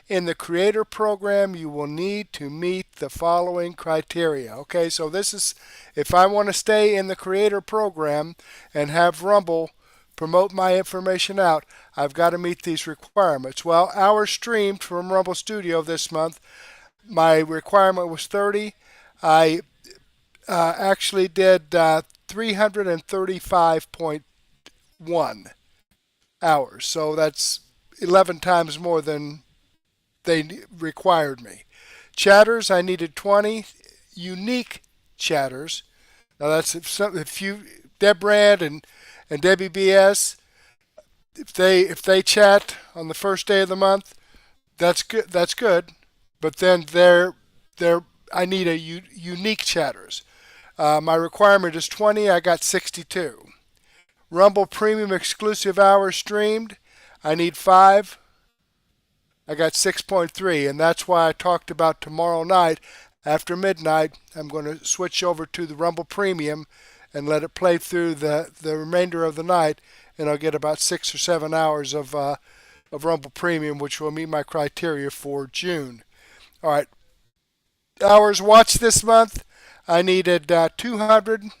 in the Creator Program, you will need to meet the following criteria. Okay, so this is, if I want to stay in the Creator Program and have Rumble promote my information out, I've got to meet these requirements. Well, hours streamed from Rumble Studio this month, my requirement was 30. I actually did 335.1 hours, so that's 11 times more than they required me. Chatters, I needed 20 unique chatters. Now that's if you, Deb Brand and Debbie BS, if they chat on the first day of the month, that's good. That's good. But then I need a unique chatters. My requirement is 20. I got 62. Rumble Premium exclusive hours streamed, I need 5. I got 6.3, and that's why I talked about tomorrow night after midnight. I'm going to switch over to the Rumble Premium and let it play through the remainder of the night, and I'll get about 6 or 7 hours of Rumble Premium, which will meet my criteria for June. All right, hours watched this month, I needed 200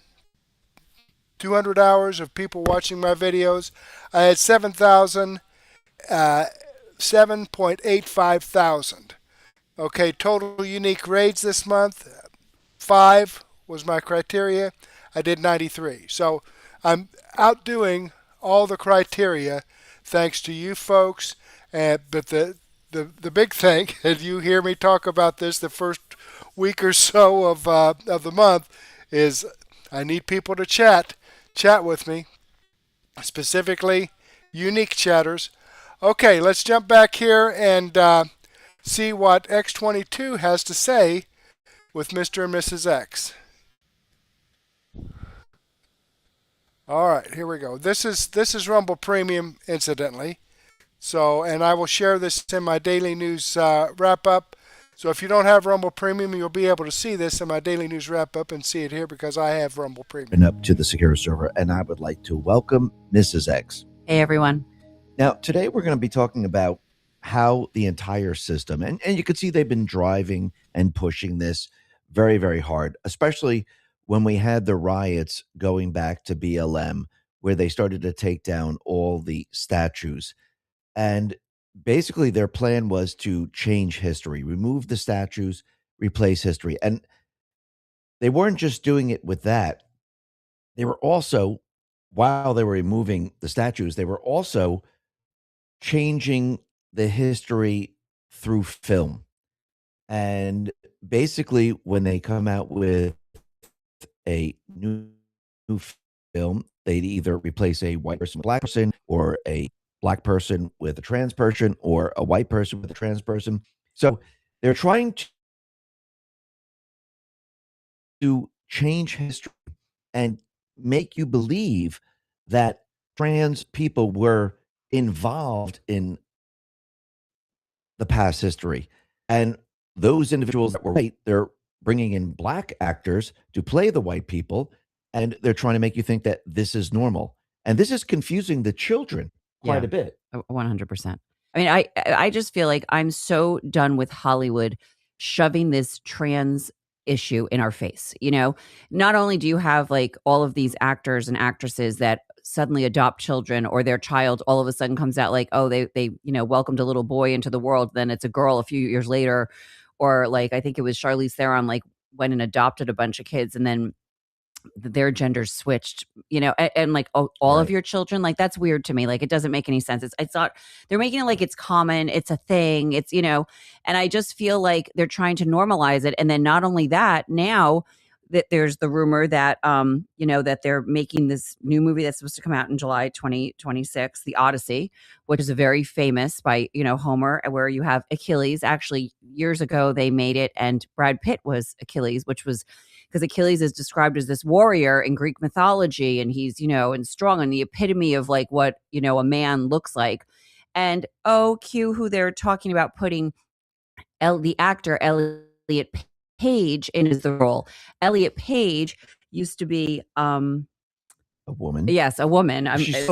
hours of people watching my videos. I had 7.85 thousand. Okay, total unique raids this month, 5 was my criteria. I did 93. So I'm outdoing all the criteria thanks to you folks. But the big thing, and you hear me talk about this the first week or so of the month, is I need people to chat with me, specifically unique chatters. Okay, let's jump back here and see what X22 has to say with Mr. and Mrs. X. All right, here we go. This is Rumble Premium, incidentally. So, and I will share this in my daily news wrap up. So if you don't have Rumble Premium, you'll be able to see this in my daily news wrap up and see it here because I have Rumble Premium. Up to the secure server, and I would like to welcome Mrs. X. Hey, everyone. Now, today we're going to be talking about how the entire system, and you can see they've been driving and pushing this very, very hard, especially when we had the riots going back to BLM, where they started to take down all the statues. And basically their plan was to change history, remove the statues, replace history. And they weren't just doing it with that. They were also, while they were removing the statues, they were also changing the history through film. And basically when they come out with a new film, they'd either replace a white person with a black person, or a black person with a trans person, or a white person with a trans person. So they're trying to change history and make you believe that trans people were involved in the past history. And those individuals that were white, they're bringing in black actors to play the white people, and they're trying to make you think that this is normal. And this is confusing the children quite a bit. 100%. I mean, I just feel like I'm so done with Hollywood shoving this trans issue in our face. You know, not only do you have like all of these actors and actresses that suddenly adopt children, or their child all of a sudden comes out like, oh, they welcomed a little boy into the world, then it's a girl a few years later. Or like, I think it was Charlize Theron like went and adopted a bunch of kids, and then their genders switched, and like all of your children, like that's weird to me. Like it doesn't make any sense. It's not, they're making it like it's common, it's a thing, it's, and I just feel like they're trying to normalize it. And then not only that, now that there's the rumor that, that they're making this new movie that's supposed to come out in July 2026, The Odyssey, which is a very famous by, Homer, where you have Achilles. Actually, years ago, they made it, and Brad Pitt was Achilles, which was because Achilles is described as this warrior in Greek mythology, and he's, and strong, and the epitome of like what, a man looks like. And Q, who they're talking about putting the actor Elliot Page in as the role. Elliot Page used to be a woman. Yes, a woman. Yes, she's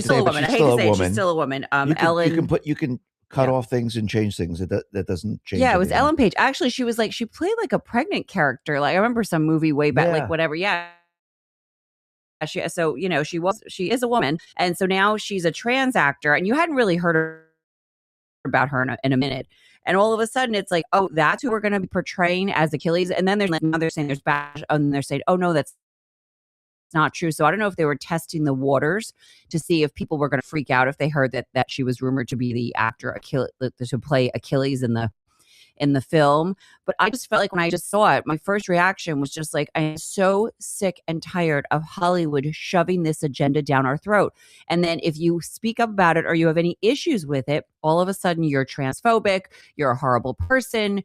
still a woman. I hate to say it, she's still a woman. Ellen. You can cut off things and change things. That doesn't change. Yeah, it was Ellen Page. Actually, she was like, she played like a pregnant character. Like I remember some movie way back, like whatever. Yeah. She is a woman, and so now she's a trans actor, and you hadn't really heard about her in a minute. And all of a sudden it's like, oh, that's who we're going to be portraying as Achilles. And then now they're saying there's bad, and they're saying, oh no, that's not true. So I don't know if they were testing the waters to see if people were going to freak out if they heard that she was rumored to be the actor Achilles, to play Achilles in the film. But I just felt like when I just saw it, my first reaction was just like, I'm so sick and tired of Hollywood shoving this agenda down our throat. And then if you speak up about it or you have any issues with it, all of a sudden you're transphobic, you're a horrible person,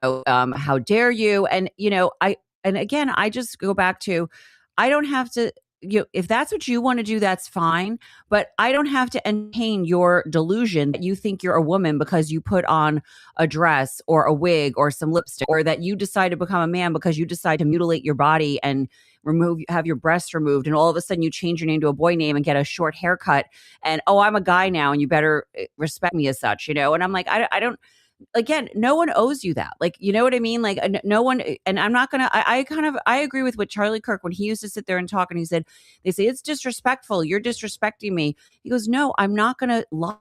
how dare you? And, again, I just go back to, I don't have to, if that's what you want to do, that's fine. But I don't have to entertain your delusion that you think you're a woman because you put on a dress or a wig or some lipstick, or that you decide to become a man because you decide to mutilate your body and have your breasts removed. And all of a sudden you change your name to a boy name and get a short haircut. And, oh, I'm a guy now and you better respect me as such, And I'm like, I don't. Again, no one owes you that. Like, you know what I mean? Like no one, and I'm not going to, I agree with what Charlie Kirk, when he used to sit there and talk and he said, they say, it's disrespectful. You're disrespecting me. He goes, no, I'm not going to lie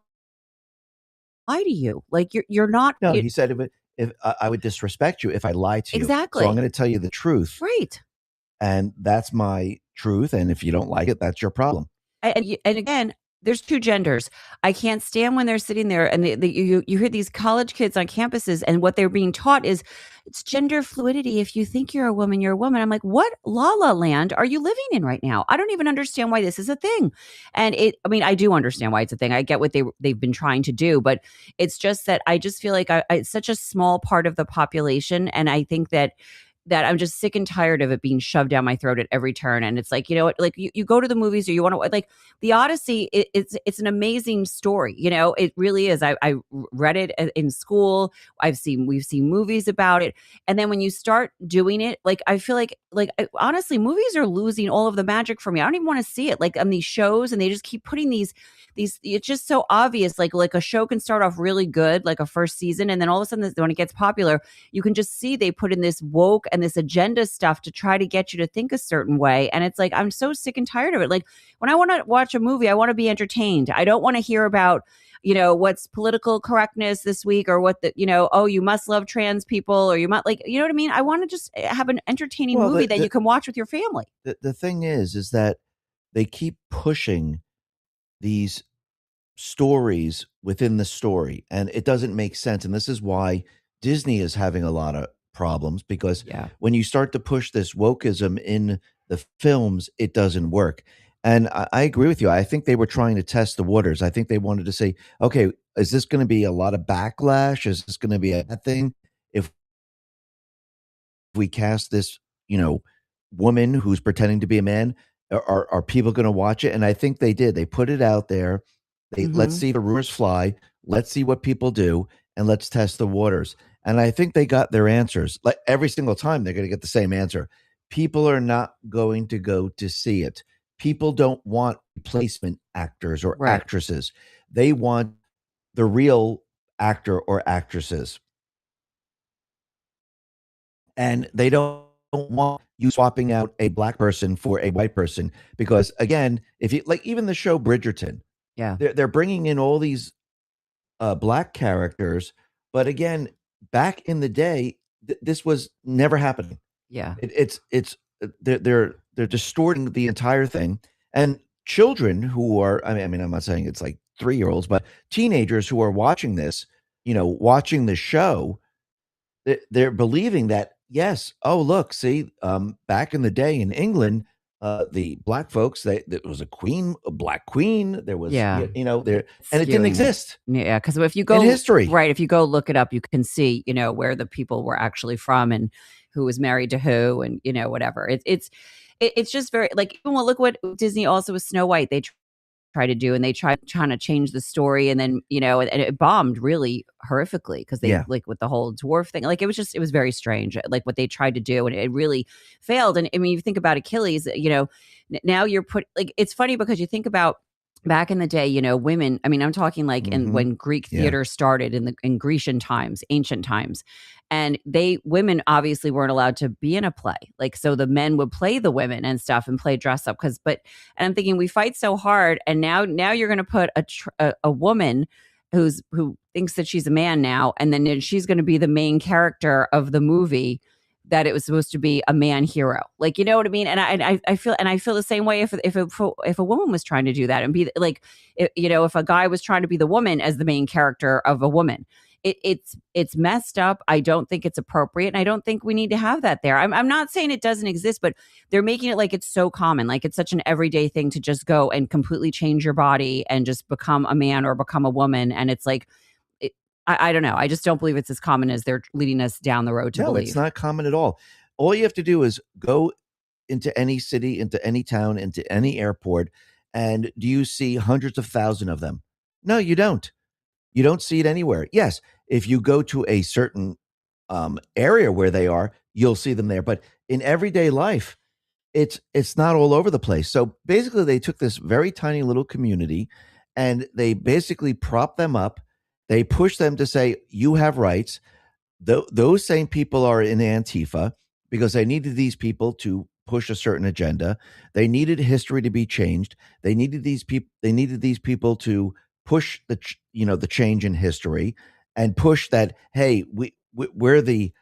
to you. Like you're not. No, he said, if I would disrespect you if I lied to you. Exactly. So I'm going to tell you the truth. Right. And that's my truth. And if you don't like it, that's your problem. And again, there's two genders. I can't stand when they're sitting there and you hear these college kids on campuses, and what they're being taught is it's gender fluidity. If you think you're a woman, you're a woman. I'm like, what la la land are you living in right now? I don't even understand why this is a thing. And I do understand why it's a thing. I get what they've been trying to do, but it's just that I just feel like it's such a small part of the population. And I think that I'm just sick and tired of it being shoved down my throat at every turn. And it's like, like you go to the movies, or you want to, like The Odyssey, it's an amazing story. It really is. I read it in school. We've seen movies about it. And then when you start doing it, like, I feel like honestly, movies are losing all of the magic for me. I don't even want to see it like on these shows, and they just keep putting these, it's just so obvious. Like a show can start off really good, like a first season. And then all of a sudden when it gets popular, you can just see they put in this woke and this agenda stuff to try to get you to think a certain way. And it's like, I'm so sick and tired of it. Like when I want to watch a movie, I want to be entertained. I don't want to hear about, what's political correctness this week, or what oh, you must love trans people, or you might, like, you know what I mean? I want to just have an entertaining movie that you can watch with your family. The thing is that they keep pushing these stories within the story, and it doesn't make sense. And this is why Disney is having a lot of problems, because when you start to push this wokeism in the films, it doesn't work. And I agree with you. I think they were trying to test the waters. I think they wanted to say, okay, is this going to be a lot of backlash? Is this going to be a bad thing if we cast this, woman who's pretending to be a man? Are people going to watch it? And I think they did. They put it out there. Let's see the rumors fly. Let's see what people do, and let's test the waters. And I think they got their answers. Like every single time, they're going to get the same answer. People are not going to go to see it. People don't want replacement actors or actresses. They want the real actor or actresses. And they don't want you swapping out a black person for a white person, because again, if you like, even the show Bridgerton, they're bringing in all these black characters, but again, back in the day, this was never happening. They're distorting the entire thing, and children who are, I mean, I'm not saying it's like 3-year-olds, but teenagers who are watching this, watching the show, they're believing that, yes, oh, look, see, back in the day in England, the black folks, there was a black queen, there was, there, and it didn't exist. Yeah, because if you go in history, right, if you go look it up, you can see, where the people were actually from and who was married to who, and whatever. It's just very like, look what Disney also with Snow White, they try to do, and they trying to change the story, and then and it bombed really horrifically because they like with the whole dwarf thing, like it was very strange, like what they tried to do, and it really failed. And I mean, you think about Achilles, now you're like, it's funny because you think about back in the day, women, I mean, I'm talking like when Greek theater started in Grecian times, ancient times, and women obviously weren't allowed to be in a play. Like, so the men would play the women and stuff and play dress up. And I'm thinking, we fight so hard. And now you're going to put a woman who thinks that she's a man now, and then she's going to be the main character of the movie that it was supposed to be a man hero. Like, you know what I mean? And I feel the same way if a woman was trying to do that and be like, if a guy was trying to be the woman as the main character of a woman, it's messed up. I don't think it's appropriate. And I don't think we need to have that there. I'm not saying it doesn't exist, but they're making it like it's so common, like it's such an everyday thing to just go and completely change your body and just become a man or become a woman. And it's like, I don't know. I just don't believe it's as common as they're leading us down the road to believe. No, it's not common at all. All you have to do is go into any city, into any town, into any airport, and do you see hundreds of thousands of them? No, you don't. You don't see it anywhere. Yes, if you go to a certain area where they are, you'll see them there. But in everyday life, it's not all over the place. So basically, they took this very tiny little community, and they basically propped them up. They push them to say, you have rights. Those same people are in Antifa because they needed these people to push a certain agenda. They needed history to be changed. They needed these people to push the change in history and push that, hey, we're the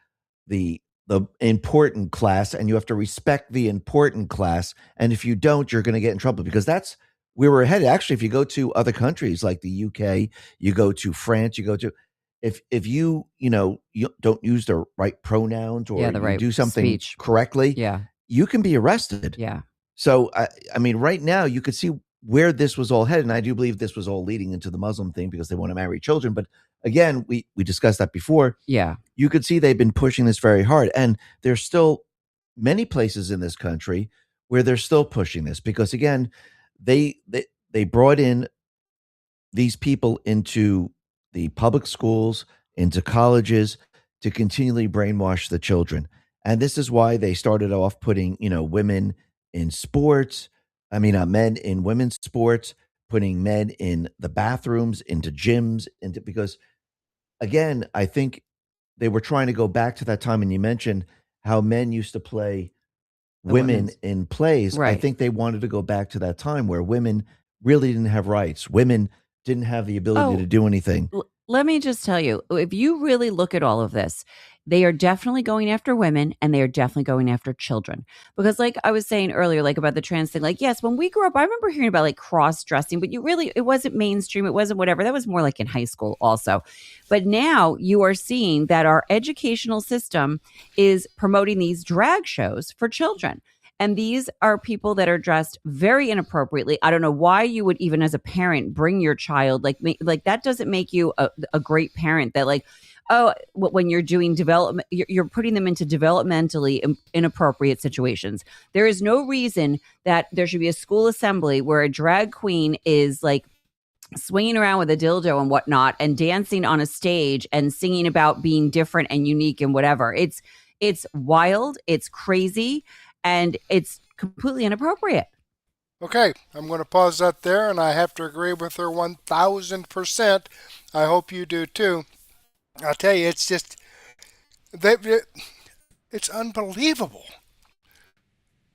important class, and you have to respect the important class. And if you don't, you're going to get in trouble, because that's where we're headed. Actually, if you go to other countries like the UK, you go to France, you go to, if you don't use the right pronouns or you do something correctly, you can be arrested. Yeah. So I mean, right now you could see where this was all headed, and I do believe this was all leading into the Muslim thing because they want to marry children. But again, we discussed that before. Yeah. You could see they've been pushing this very hard, and there's still many places in this country where they're still pushing this because, again, they brought in these people into the public schools, into colleges, to continually brainwash the children. And this is why they started off putting, women in sports. I mean, men in women's sports, putting men in the bathrooms, into gyms, because, again, I think they were trying to go back to that time. And you mentioned how men used to play women in plays. Right. I think they wanted to go back to that time where women really didn't have rights. Women didn't have the ability to do anything. Let me just tell you, if you really look at all of this, they are definitely going after women, and they are definitely going after children. Because like I was saying earlier, like about the trans thing, like, yes, when we grew up, I remember hearing about like cross-dressing, but it wasn't mainstream. It wasn't whatever. That was more like in high school also. But now you are seeing that our educational system is promoting these drag shows for children. And these are people that are dressed very inappropriately. I don't know why you would, even as a parent, bring your child like that doesn't make you a great parent. That like, when you're doing development, you're putting them into developmentally inappropriate situations. There is no reason that there should be a school assembly where a drag queen is like swinging around with a dildo and whatnot and dancing on a stage and singing about being different and unique and whatever. It's wild, it's crazy, and it's completely inappropriate. Okay, I'm going to pause that there, and I have to agree with her 1,000%. I hope you do too. I'll tell you, it's just, it's unbelievable.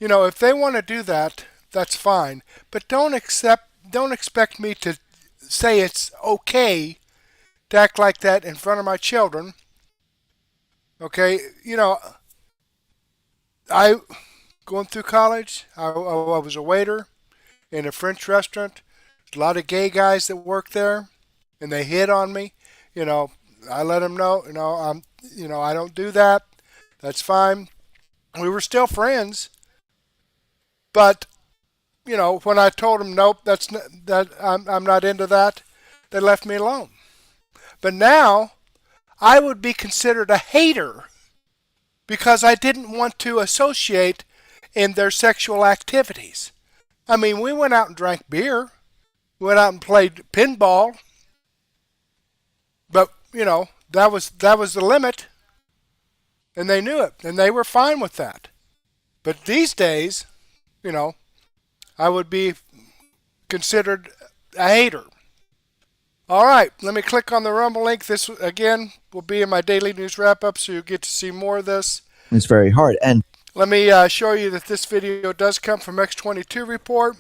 You know, if they want to do that, that's fine. But don't expect me to say it's okay to act like that in front of my children. Okay, you know, going through college, I was a waiter in a French restaurant. A lot of gay guys that work there, and they hit on me. You know, I let them know, I don't do that. That's fine. We were still friends, but you know, when I told them nope, I'm not into that, they left me alone. But now, I would be considered a hater because I didn't want to associate in their sexual activities. I mean, we went out and drank beer. We went out and played pinball. But, you know, that was the limit. And they knew it. And they were fine with that. But these days, you know, I would be considered a hater. All right, let me click on the Rumble link. This, again, will be in my daily news wrap-up, so you'll get to see more of this. It's very hard. And let me show you that this video does come from X22 Report.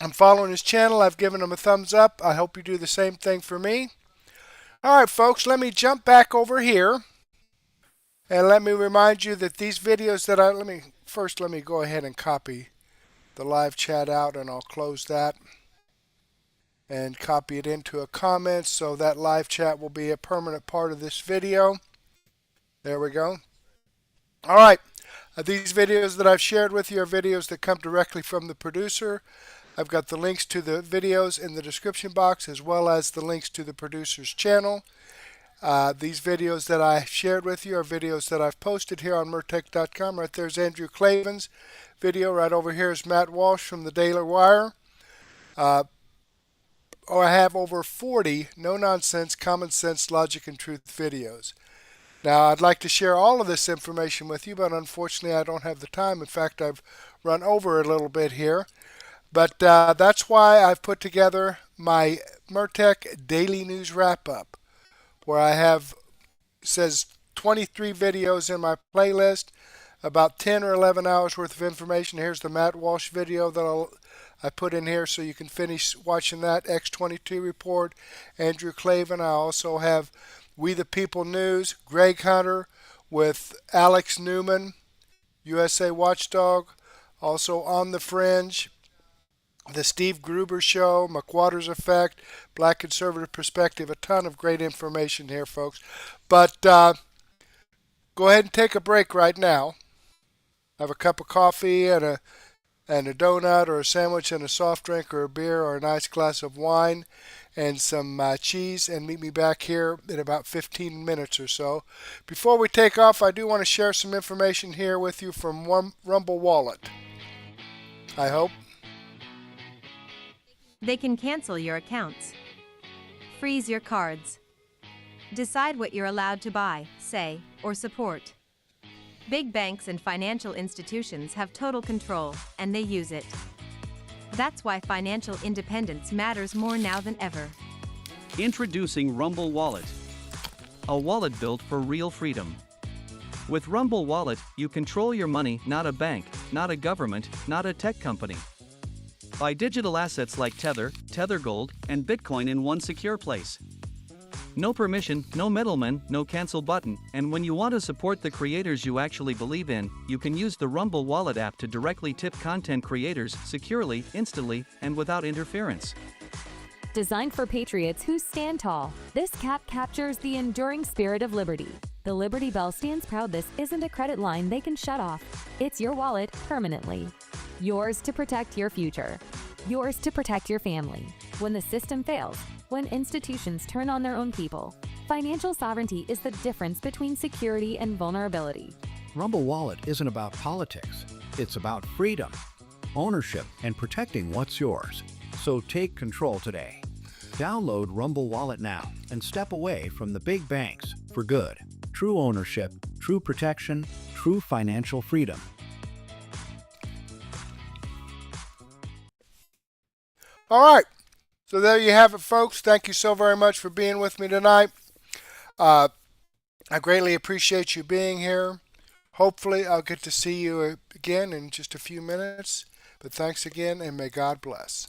I'm following his channel. I've given him a thumbs up. I hope you do the same thing for me. All right, folks, let me jump back over here. And let me remind you that these videos that let me go ahead and copy the live chat out, and I'll close that and copy it into a comment so that live chat will be a permanent part of this video. There we go. All right. These videos that I've shared with you are videos that come directly from the producer. I've got the links to the videos in the description box as well as the links to the producer's channel. These videos that I shared with you are videos that I've posted here on Murtech.com. Right there's Andrew Klavan's video. Right over here is Matt Walsh from the Daily Wire. I have over 40 no-nonsense, common sense, logic, and truth videos. Now, I'd like to share all of this information with you, but unfortunately I don't have the time. In fact, I've run over a little bit here. But that's why I've put together my Murtech Daily News Wrap-Up, where I have, says 23 videos in my playlist, about 10 or 11 hours worth of information. Here's the Matt Walsh video that I put in here so you can finish watching that. X22 Report, Andrew Klavan. I also have We the People News, Greg Hunter with Alex Newman, USA Watchdog. Also On the Fringe, The Steve Gruber Show, McWater's Effect, Black Conservative Perspective. A ton of great information here, folks. But go ahead and take a break right now. Have a cup of coffee and a donut or a sandwich and a soft drink or a beer or a nice glass of wine and some cheese, and meet me back here in about 15 minutes or so. Before we take off, I do want to share some information here with you from Rumble Wallet. I hope. They can cancel your accounts, freeze your cards, decide what you're allowed to buy, say, or support. Big banks and financial institutions have total control, and they use it. That's why financial independence matters more now than ever. Introducing Rumble Wallet, a wallet built for real freedom. With Rumble Wallet, you control your money, not a bank, not a government, not a tech company. Buy digital assets like Tether, Tether Gold, and Bitcoin in one secure place. No permission, no middleman, no cancel button, and when you want to support the creators you actually believe in, you can use the Rumble Wallet app to directly tip content creators securely, instantly, and without interference. Designed for patriots who stand tall, this cap captures the enduring spirit of liberty. The Liberty Bell stands proud this isn't a credit line they can shut off. It's your wallet permanently. Yours to protect your future. Yours to protect your family. When the system fails, when institutions turn on their own people, Financial sovereignty is the difference between security and vulnerability. Rumble Wallet isn't about politics. It's about freedom, ownership, and protecting what's yours. So take control today. Download Rumble Wallet now and step away from the big banks for good. True ownership, true protection, true financial freedom. All right. So there you have it, folks. Thank you so very much for being with me tonight. I greatly appreciate you being here. Hopefully, I'll get to see you again in just a few minutes. But thanks again, and may God bless.